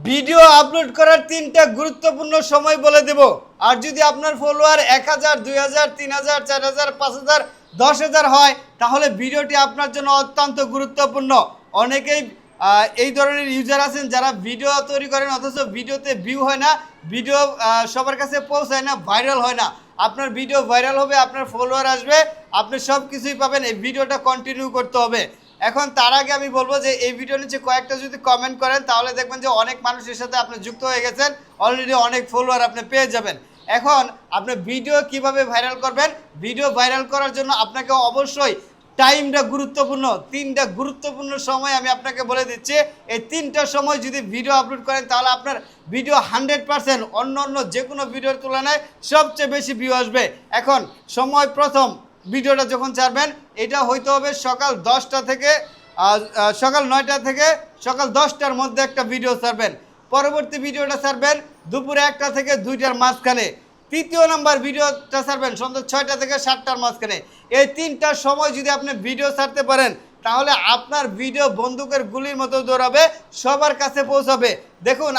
Video upload করার 3টা গুরুত্বপূর্ণ সময় বলে দেব। আর যদি আপনার ফলোয়ার 1000, 2000, 3000, 4000, 5000, 10000 হয় তাহলে ভিডিওটি আপনার জন্য অত্যন্ত গুরুত্বপূর্ণ। অনেকেই এই ধরনের ইউজার আছেন যারা ভিডিও তৈরি করেন অথচ ভিডিওতে ভিউ হয় না, ভিডিও সবার কাছে পৌঁছায় না, ভাইরাল হয় না। আপনার ভিডিও ভাইরাল হবে, আপনার ফলোয়ার আসবে, আপনি সব কিছুই পাবেন। এই ভিডিওটা কন্টিনিউ করতে হবে। এখন তার আগে আমি বলবো যে এই ভিডিওর নিচে কয়েকটা যদি কমেন্ট করেন তাহলে দেখবেন যে অনেক মানুষের সাথে আপনি যুক্ত হয়ে গেছেন, অলরেডি অনেক ফলোয়ার আপনি পেয়ে যাবেন। এখন আপনি ভিডিও কিভাবে ভাইরাল করবেন? ভিডিও ভাইরাল করার জন্য আপনাকে অবশ্যই টাইমটা গুরুত্বপূর্ণ। 3টা গুরুত্বপূর্ণ সময় আমি আপনাকে বলে দিচ্ছি। এই 3টা সময় যদি ভিডিও আপলোড করেন তাহলে আপনার ভিডিও 100% অন্য যে কোনো ভিডিওর তুলনায় সবচেয়ে বেশি ভিউ আসবে। এখন সময়, প্রথম ভিডিওটা যখন ছাড়বেন এটা হইতে হবে সকাল 10টা থেকে সকাল 9টা থেকে সকাল 10টার মধ্যে একটা ভিডিও ছাড়বেন। পরবর্তী ভিডিওটা ছাড়বেন দুপুরে 1টা থেকে 2টার মাঝখানে। তৃতীয় নাম্বার ভিডিওটা ছাড়বেন সন্ধ্যা 6টা থেকে 7টার মাঝখানে। এই 3টা সময় যদি আপনি ভিডিও ছাড়তে পারেন তাহলে আপনার ভিডিও বন্দুকের গুলির মতো দৌড়াবে, সবার কাছে পৌঁছাবে। দেখুন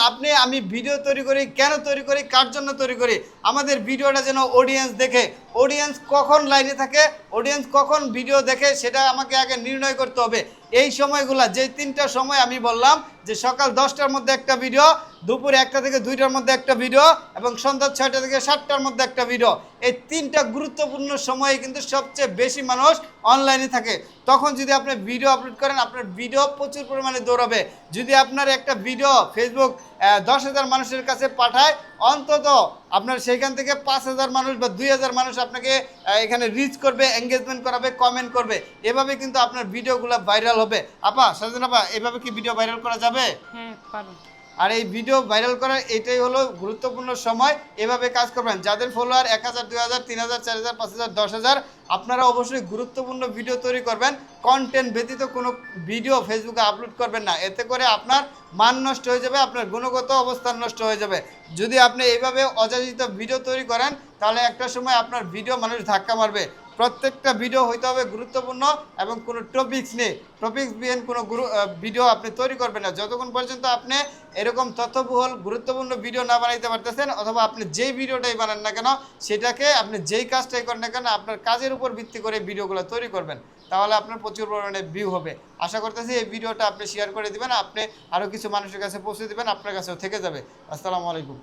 আমি ভিডিও তৈরি করি, কেন তৈরি করি, কার জন্য তৈরি করি? আমাদের ভিডিওটা যেন অডিয়েন্স দেখে। অডিয়েন্স কখন লাইনে থাকে, অডিয়েন্স কখন ভিডিও দেখে সেটা আমাকে আগে নির্ণয় করতে হবে। এই সময়গুলা যে 3টা সময় আমি বললাম যে সকাল 10টার মধ্যে একটা ভিডিও, দুপুরে 1টা থেকে 2টার মধ্যে একটা ভিডিও এবং সন্ধ্যা 6টা থেকে 7টার মধ্যে একটা ভিডিও। এই 3টা গুরুত্বপূর্ণ সময়ে কিন্তু সবচেয়ে বেশি মানুষ অনলাইনে থাকে। তখন যদি আপনি ভিডিও আপলোড করেন আপনার ভিডিও প্রচুর পরিমাণে দৌড়াবে। যদি আপনার একটা ভিডিও ফেসবুক 10,000 মানুষের কাছে পাঠায়, অন্তত আপনার সেইখান থেকে 5,000 মানুষ বা 2,000 মানুষ আপনাকে এখানে রিচ করবে, এঙ্গেজমেন্ট করাবে, কমেন্ট করবে। এভাবে কিন্তু আপনার ভিডিওগুলো ভাইরাল হবে। আপা, সাজান আপা, এভাবে কি ভিডিও ভাইরাল করা যাবে? হ্যাঁ, পারো। আর এই ভিডিও ভাইরাল করার এটাই হলো গুরুত্বপূর্ণ সময়। এভাবে কাজ করবেন। যাদের ফলোয়ার 1000, 2000, 3000, 4000, 5000, 10000, আপনারা অবশ্যই গুরুত্বপূর্ণ ভিডিও তৈরি করবেন। কন্টেন্ট ব্যতীত কোনো ভিডিও ফেসবুকে আপলোড করবেন না। এতে করে আপনার মান নষ্ট হয়ে যাবে, আপনার গুণগত অবস্থান নষ্ট হয়ে যাবে। যদি আপনি এইভাবে অযাচিত ভিডিও তৈরি করেন তাহলে একটা সময় আপনার ভিডিও মানুষ ধাক্কা মারবে। প্রত্যেকটা ভিডিও হইতে হবে গুরুত্বপূর্ণ এবং কোনো টপিক্স নেই, টপিক্স বিহীন কোনো ভিডিও আপনি তৈরি করবেন না যতক্ষণ পর্যন্ত আপনি এরকম তথ্যবহুল গুরুত্বপূর্ণ ভিডিও না বানাইতে পারতেছেন, অথবা আপনি যেই ভিডিওটাই বানান না কেন সেটাকে আপনি যেই কাজটাই করেন না কেন আপনার কাজের উপর ভিত্তি করে ভিডিওগুলো তৈরি করবেন। তাহলে আপনার প্রচুর পরিমাণে ভিউ হবে। আশা করতেছি এই ভিডিওটা আপনি শেয়ার করে দিবেন, আপনি আরও কিছু মানুষের কাছে পৌঁছে দিবেন, আপনার কাছেও থেকে যাবে। আসসালামু আলাইকুম।